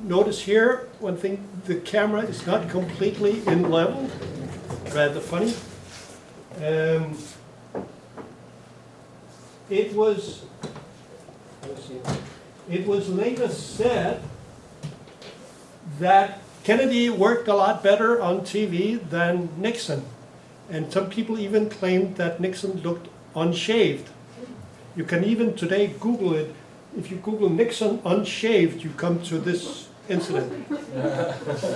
notice here, one thing, the camera is not completely in level, rather funny. It was later said that Kennedy worked a lot better on TV than Nixon. And some people even claimed that Nixon looked unshaved. You can even today Google it. If you Google Nixon unshaved, you come to this incident.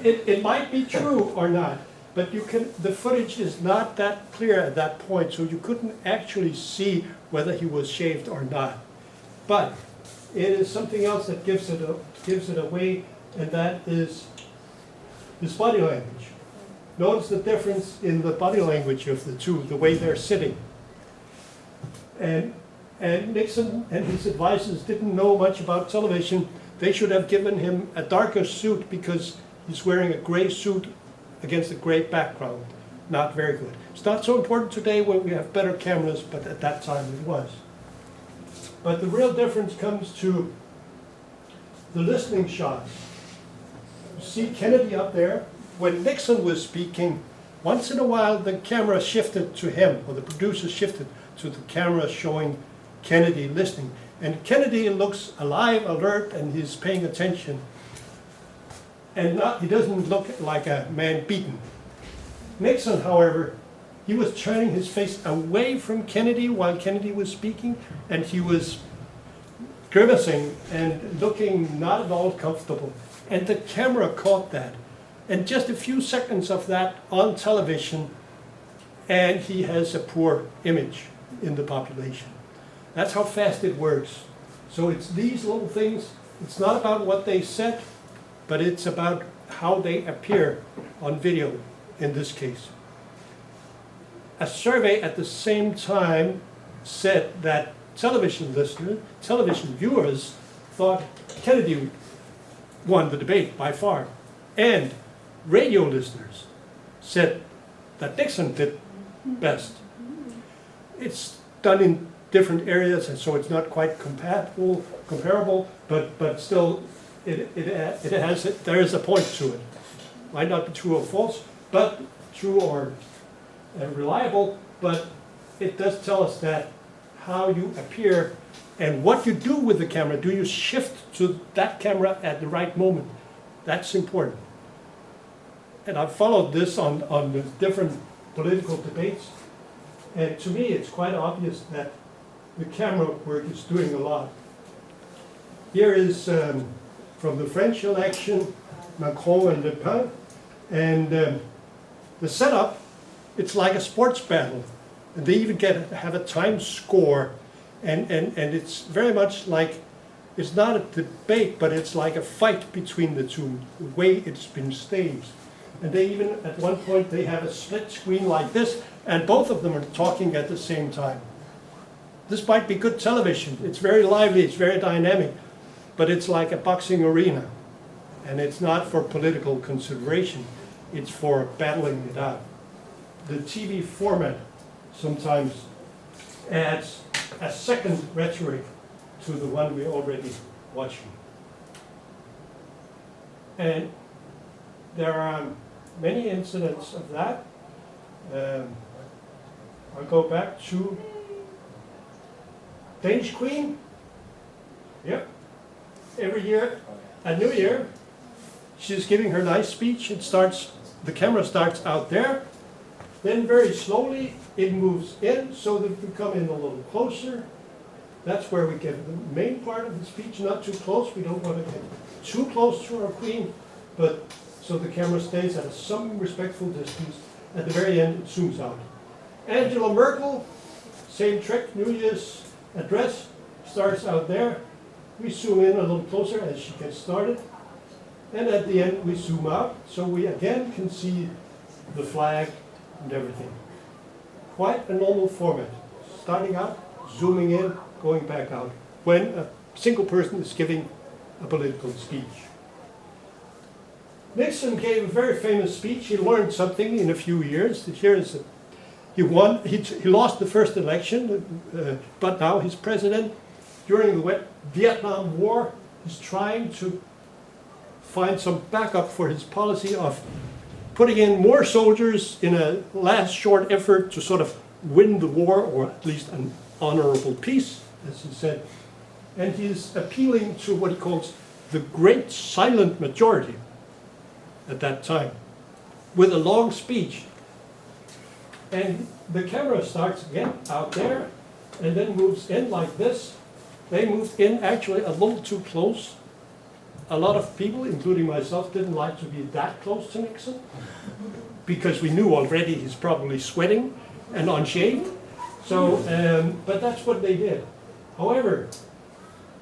It might be true or not, but the footage is not that clear at that point, so you couldn't actually see whether he was shaved or not. But it is something else that gives it away, and that is his body language. Notice the difference in the body language of the two, the way they're sitting. And Nixon and his advisors didn't know much about television. They should have given him a darker suit because he's wearing a gray suit against a gray background. Not very good. It's not so important today when we have better cameras, but at that time it was. But the real difference comes to the listening shots. You see Kennedy up there. When Nixon was speaking, once in a while the camera shifted to him, or the producer shifted to the camera showing Kennedy listening. And Kennedy looks alive, alert, and he's paying attention. And he doesn't look like a man beaten. Nixon, however, he was turning his face away from Kennedy while Kennedy was speaking, and he was grimacing and looking not at all comfortable. And the camera caught that. And just a few seconds of that on television, and he has a poor image in the population. That's how fast it works. So it's these little things. It's not about what they said, but it's about how they appear on video in this case. A survey at the same time said that television viewers thought Kennedy won the debate by far. And radio listeners said that Nixon did best. It's done in different areas, and so it's not quite comparable, but still, there is a point to it. Might not be true or false, but true or reliable, but it does tell us that how you appear and what you do with the camera. Do you shift to that camera at the right moment? That's important. And I've followed this on the different political debates, and to me it's quite obvious that the camera work is doing a lot. Here is from the French election, Macron and Le Pen, and the setup, it's like a sports battle. And they even have a time score, and it's very much like, it's not a debate, but it's like a fight between the two, the way it's been staged. And they even, at one point, they have a split screen like this, and both of them are talking at the same time. This might be good television. It's very lively, it's very dynamic, but it's like a boxing arena. And it's not for political consideration, it's for battling it out. The TV format sometimes adds a second rhetoric to the one we're already watching. And there are many incidents of that. I'll go back to Danish Queen. Yep. Every year, at New Year, she's giving her nice speech. The camera starts out there. Then very slowly it moves in so that we come in a little closer. That's where we get the main part of the speech, not too close. We don't want to get too close to our queen, but so the camera stays at some respectful distance. At the very end, it zooms out. Angela Merkel, same trick, New Year's address, starts out there. We zoom in a little closer as she gets started. And at the end, we zoom out, so we again can see the flag and everything. Quite a normal format. Starting out, zooming in, going back out, when a single person is giving a political speech. Nixon gave a very famous speech. He learned something in a few years. He won. He lost the first election, but now he's president. During the Vietnam War, he's trying to find some backup for his policy of putting in more soldiers in a last short effort to sort of win the war, or at least an honorable peace, as he said. And he's appealing to what he calls the great silent majority at that time, with a long speech. And the camera starts again out there, and then moves in like this. They moved in actually a little too close. A lot of people, including myself, didn't like to be that close to Nixon, because we knew already he's probably sweating and unshaved. So, but that's what they did. However,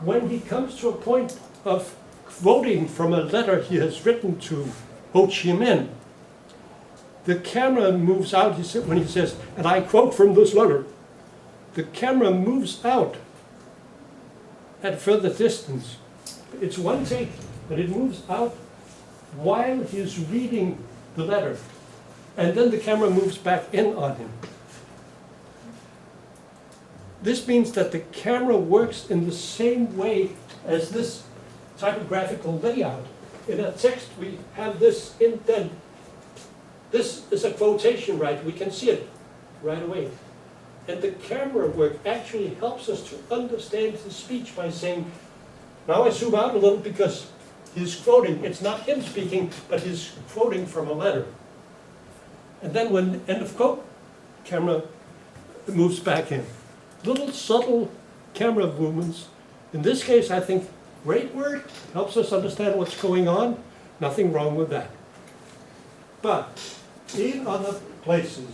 when he comes to a point of quoting from a letter he has written to Ho Chi Minh, the camera moves out. When he says, and I quote from this letter, the camera moves out at further distance. It's one take, but it moves out while he's reading the letter. And then the camera moves back in on him. This means that the camera works in the same way as this typographical layout. In a text, we have this indent. This is a quotation, right? We can see it right away. And the camera work actually helps us to understand his speech by saying, now I zoom out a little because he's quoting. It's not him speaking, but he's quoting from a letter. And then when end of quote, camera moves back in. Little subtle camera movements. In this case, I think great work, helps us understand what's going on. Nothing wrong with that. But in other places,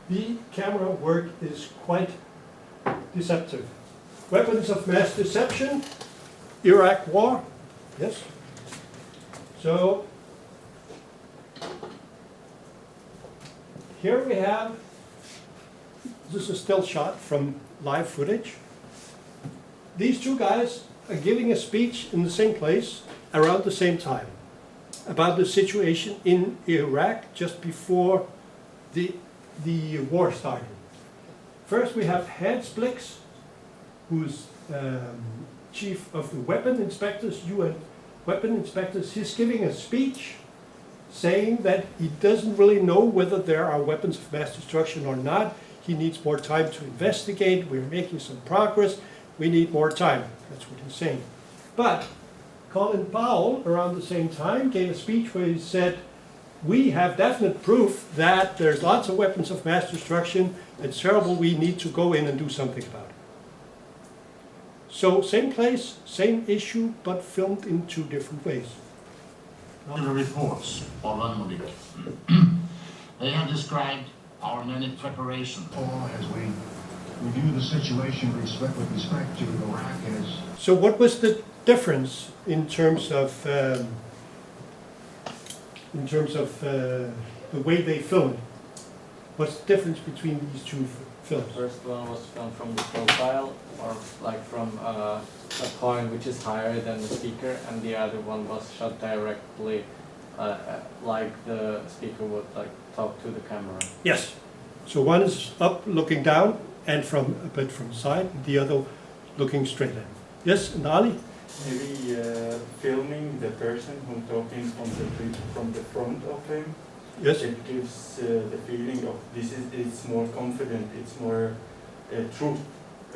the camera work is quite deceptive. Weapons of mass deception, Iraq War, yes. So here we have, this is a still shot from live footage. These two guys are giving a speech in the same place around the same time about the situation in Iraq just before the war started. First we have Blix, who's chief of the weapon inspectors, UN weapon inspectors. He's giving a speech saying that he doesn't really know whether there are weapons of mass destruction or not. He needs more time to investigate. We're making some progress. We need more time. That's what he's saying. But Colin Powell, around the same time, gave a speech where he said, we have definite proof that there's lots of weapons of mass destruction. It's terrible. We need to go in and do something about it. So same place, same issue, but filmed in two different ways. The reports of Henrik. They have described our many preparations. As we review the situation with respect to Iraq as... So what was the difference in terms of the way they filmed? What's the difference between these two films? The first one was filmed from the profile, or like from a point which is higher than the speaker, and the other one was shot directly, like the speaker would like talk to the camera. Yes. So one is up looking down and from a bit from the side, and the other looking straight at him. Yes, and Ali? Maybe filming the person who's talking from the front of him. Yes. It gives the feeling of it's more confident, it's more true.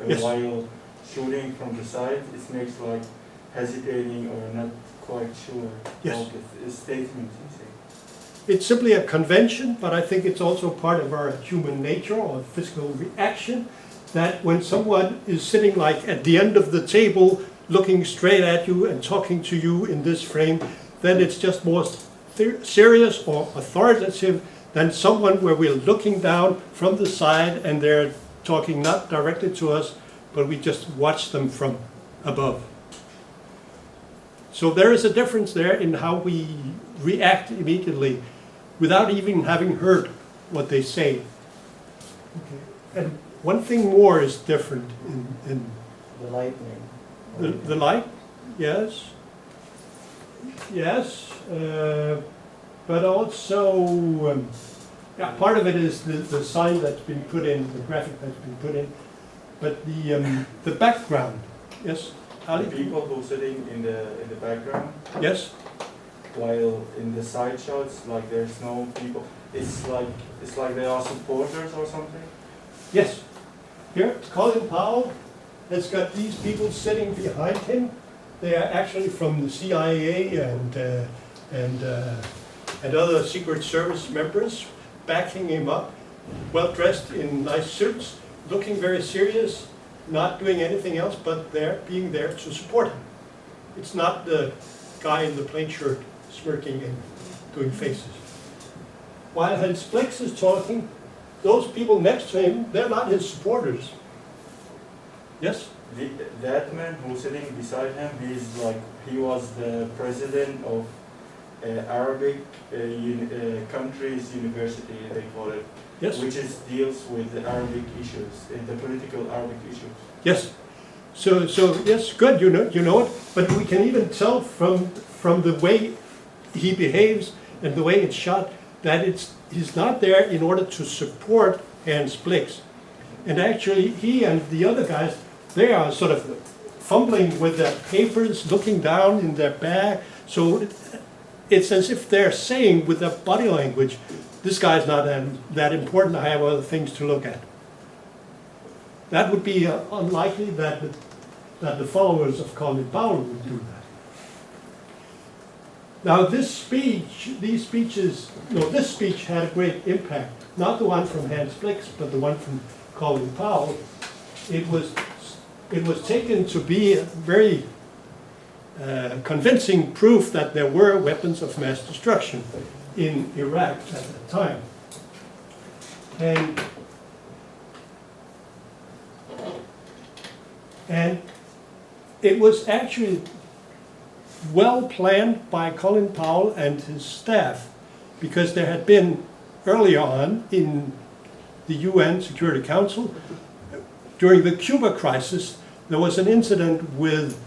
Yes. While shooting from the side, it makes like hesitating or not quite sure Yes. of the statement. It's simply a convention, but I think it's also part of our human nature or physical reaction, that when someone is sitting like at the end of the table, looking straight at you and talking to you in this frame, then it's just more serious or authoritative than someone where we're looking down from the side and they're talking not directly to us, but we just watch them from above. So there is a difference there in how we react immediately without even having heard what they say. Okay. And one thing more is different in The lightning. the light, yes. Yes, but also, yeah, part of it is the sign that's been put in, the graphic that's been put in, but the background, yes, Ali? The people who are sitting in the background, Yes, while in the side shots, like there's no people. It's like they are supporters or something. Yes. Here, Colin Powell has got these people sitting behind him. They are actually from the CIA and other Secret Service members backing him up, well dressed in nice suits, looking very serious, not doing anything else but being there to support him. It's not the guy in the plain shirt smirking and doing faces. While Blix is talking, those people next to him, they're not his supporters. Yes? That man who's sitting beside him, he was the president of Arabic countries university, they call it. Yes. Which deals with the Arabic issues, the political Arabic issues. Yes. So yes, good. You know it. But we can even tell from the way he behaves and the way it's shot that he's not there in order to support Blix. And actually, he and the other guys, they are sort of fumbling with their papers, looking down in their bag. So it's as if they're saying with their body language, this guy's not that important, I have other things to look at. That would be unlikely that the followers of Colin Powell would do that. Now this speech had a great impact. Not the one from Blix, but the one from Colin Powell. It was taken to be a very convincing proof that there were weapons of mass destruction in Iraq at that time. And it was actually well planned by Colin Powell and his staff, because there had been earlier on in the UN Security Council, during the Cuba crisis, there was an incident with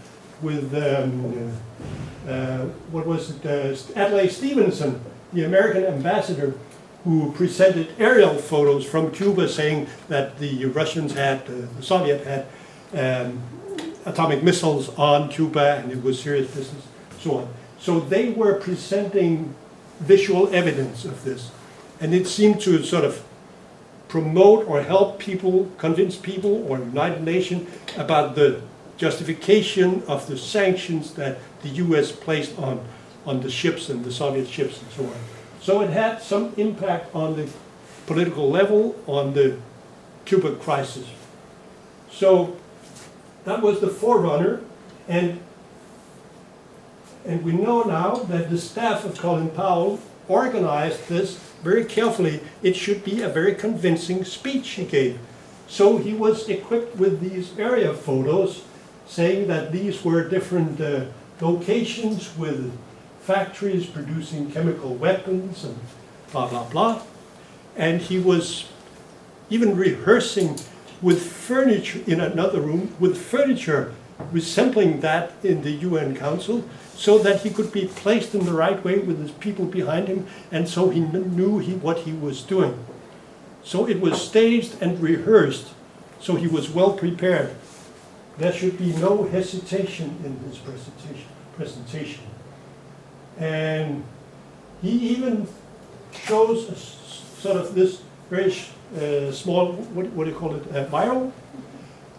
Adlai Stevenson, the American ambassador, who presented aerial photos from Cuba saying that the Russians had, the Soviet had atomic missiles on Cuba and it was serious business, so on. So they were presenting visual evidence of this, and it seemed to sort of promote or help people, convince people or United Nations about the justification of the sanctions that the US placed on the ships and the Soviet ships and so on. So it had some impact on the political level, on the Cuba crisis. So that was the forerunner, and we know now that the staff of Colin Powell organized this very carefully. It should be a very convincing speech he gave. So he was equipped with these area photos saying that these were different locations with factories producing chemical weapons and blah, blah, blah. And he was even rehearsing with furniture in another room, with furniture resembling that in the UN Council, so that he could be placed in the right way with his people behind him, and so he knew what he was doing. So it was staged and rehearsed, so he was well prepared. There should be no hesitation in his presentation. And he even shows sort of this very small, what do you call it, viral,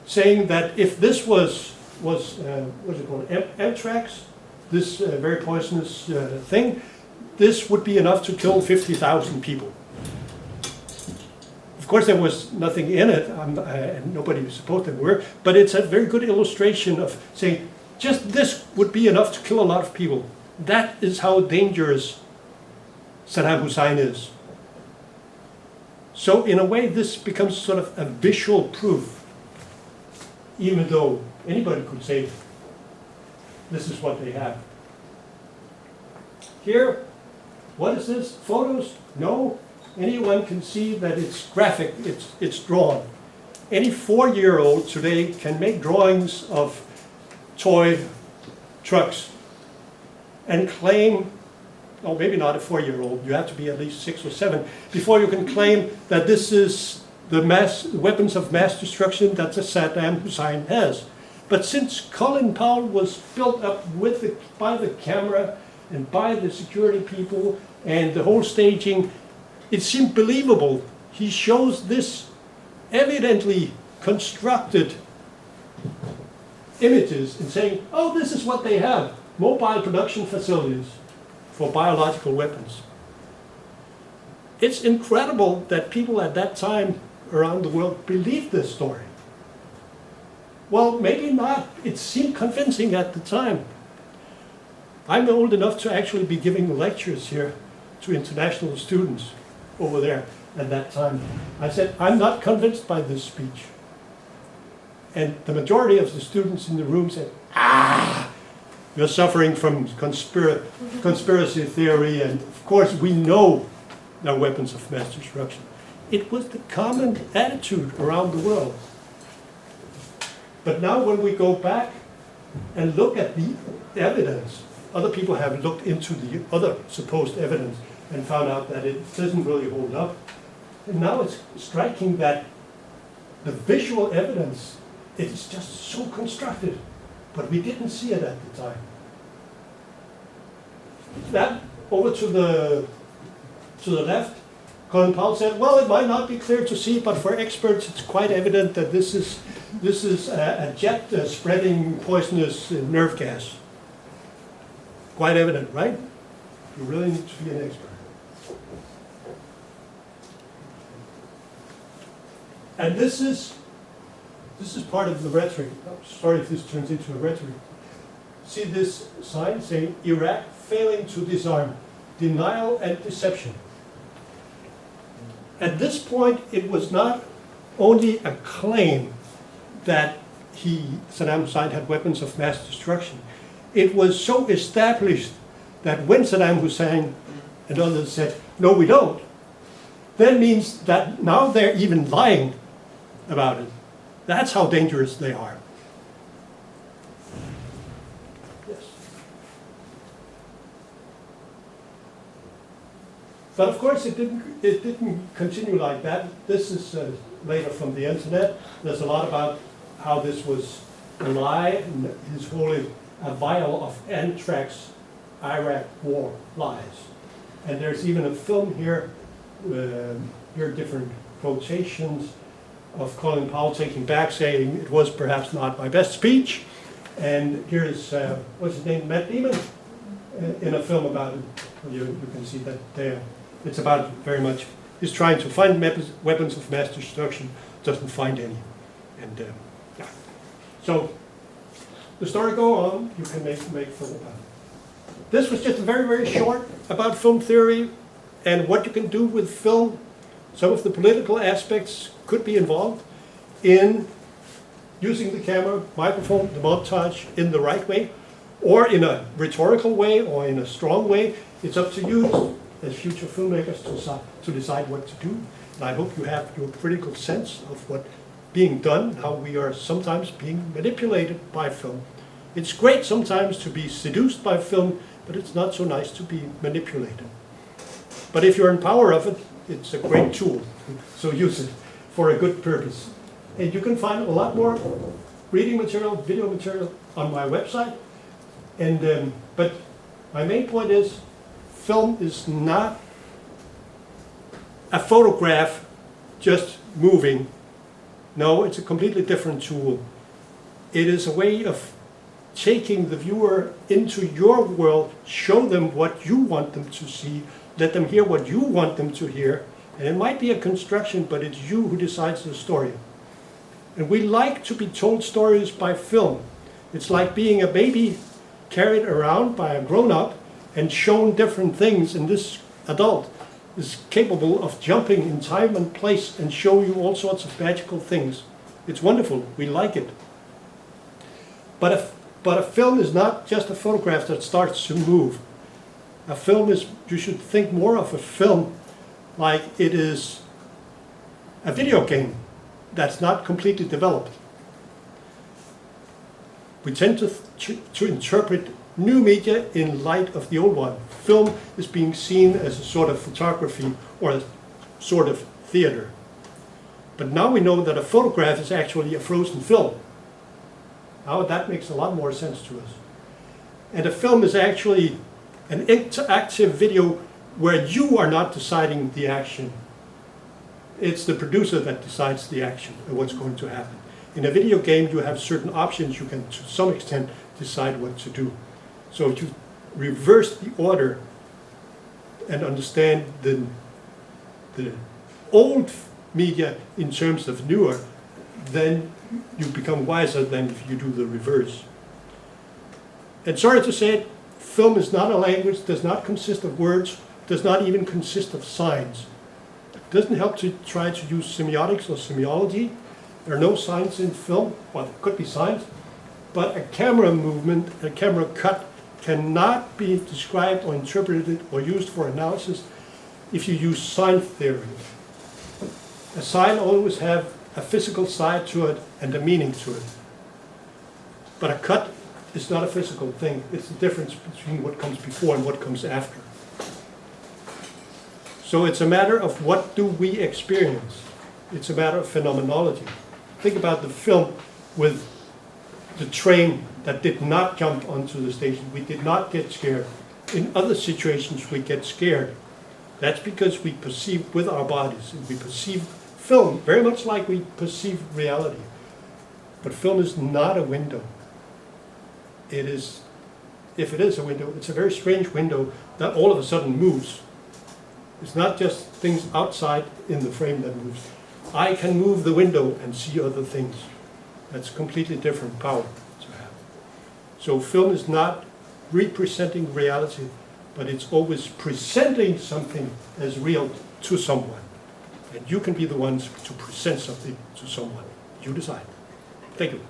saying that if this was what's it called, anthrax, this very poisonous thing, this would be enough to kill 50,000 people. Of course, there was nothing in it, and nobody supposed there were, but it's a very good illustration of saying, just this would be enough to kill a lot of people. That is how dangerous Saddam Hussein is. So in a way, this becomes sort of a visual proof, even though anybody could say, this is what they have. Here, what is this? Photos? No. Anyone can see that it's graphic, it's drawn. Any 4-year-old today can make drawings of toy trucks and claim, oh, maybe not a 4-year-old, you have to be at least 6 or 7, before you can claim that this is the weapons of mass destruction that Saddam Hussein has. But since Colin Powell was built up by the camera, and by the security people and the whole staging. It seemed believable. He shows this evidently constructed images and saying, oh, this is what they have, mobile production facilities for biological weapons. It's incredible that people at that time around the world believed this story. Well, maybe not. It seemed convincing at the time. I'm old enough to actually be giving lectures here to international students over there at that time. I said, I'm not convinced by this speech. And the majority of the students in the room said, you're suffering from conspiracy theory, and of course we know they're weapons of mass destruction. It was the common attitude around the world. But now when we go back and look at the evidence, other people have looked into the other supposed evidence and found out that it doesn't really hold up. And now it's striking that the visual evidence is just so constructed, but we didn't see it at the time. That, over to the left, Colin Powell said, well, it might not be clear to see, but for experts it's quite evident that this is a jet spreading poisonous nerve gas. Quite evident, right? You really need to be an expert. And this is part of the rhetoric. Oh, sorry if this turns into a rhetoric. See this sign saying Iraq failing to disarm, denial and deception. At this point, it was not only a claim that Saddam Hussein had weapons of mass destruction. It was so established that when Saddam Hussein and others said, no, we don't, that means that now they're even lying about it. That's how dangerous they are. Yes. But of course, it didn't continue like that. This is later from the internet. There's a lot about how this was a lie, and his holy a vial of anthrax Iraq war lies. And there's even a film here, here are different quotations of Colin Powell taking back, saying it was perhaps not my best speech. And here's, what's his name, Matt Damon, in a film about it. You can see that there. It's about very much, he's trying to find weapons of mass destruction, doesn't find any. And yeah. So the story go on, you can make film about it. This was just very, very short about film theory and what you can do with film. Some of the political aspects could be involved in using the camera, microphone, the montage in the right way, or in a rhetorical way, or in a strong way. It's up to you as future filmmakers to decide what to do. And I hope you have your critical sense of what being done, how we are sometimes being manipulated by film. It's great sometimes to be seduced by film, but it's not so nice to be manipulated. But if you're in power of it, it's a great tool, so use it for a good purpose. And you can find a lot more reading material, video material on my website. And but my main point is, film is not a photograph just moving. No, it's a completely different tool. It is a way of taking the viewer into your world, show them what you want them to see, let them hear what you want them to hear. And it might be a construction, but it's you who decides the story. And we like to be told stories by film. It's like being a baby carried around by a grown-up and shown different things, and this adult is capable of jumping in time and place and show you all sorts of magical things. It's wonderful, we like it. But a film is not just a photograph that starts to move. A film is, you should think more of a film like it is a video game that's not completely developed. We tend to interpret new media in light of the old one. Film is being seen as a sort of photography or a sort of theater. But now we know that a photograph is actually a frozen film. Now that makes a lot more sense to us. And a film is actually An interactive video where you are not deciding the action. It's the producer that decides the action and what's going to happen. In a video game, you have certain options. You can, to some extent, decide what to do. So if you reverse the order and understand the old media in terms of newer, then you become wiser than if you do the reverse. And sorry to say it, film is not a language, does not consist of words, does not even consist of signs. It doesn't help to try to use semiotics or semiology. There are no signs in film, well, there could be signs, but a camera movement, a camera cut, cannot be described or interpreted or used for analysis if you use sign theory. A sign always has a physical side to it and a meaning to it. But a cut is not a physical thing. It's the difference between what comes before and what comes after. So it's a matter of what do we experience. It's a matter of phenomenology. Think about the film with the train that did not jump onto the station. We did not get scared. In other situations, we get scared. That's because we perceive with our bodies. We perceive film very much like we perceive reality. But film is not a window. It is, if it is a window, it's a very strange window that all of a sudden moves. It's not just things outside in the frame that moves. I can move the window and see other things. That's completely different power to have. So film is not representing reality, but it's always presenting something as real to someone. And you can be the ones to present something to someone. You decide. Thank you.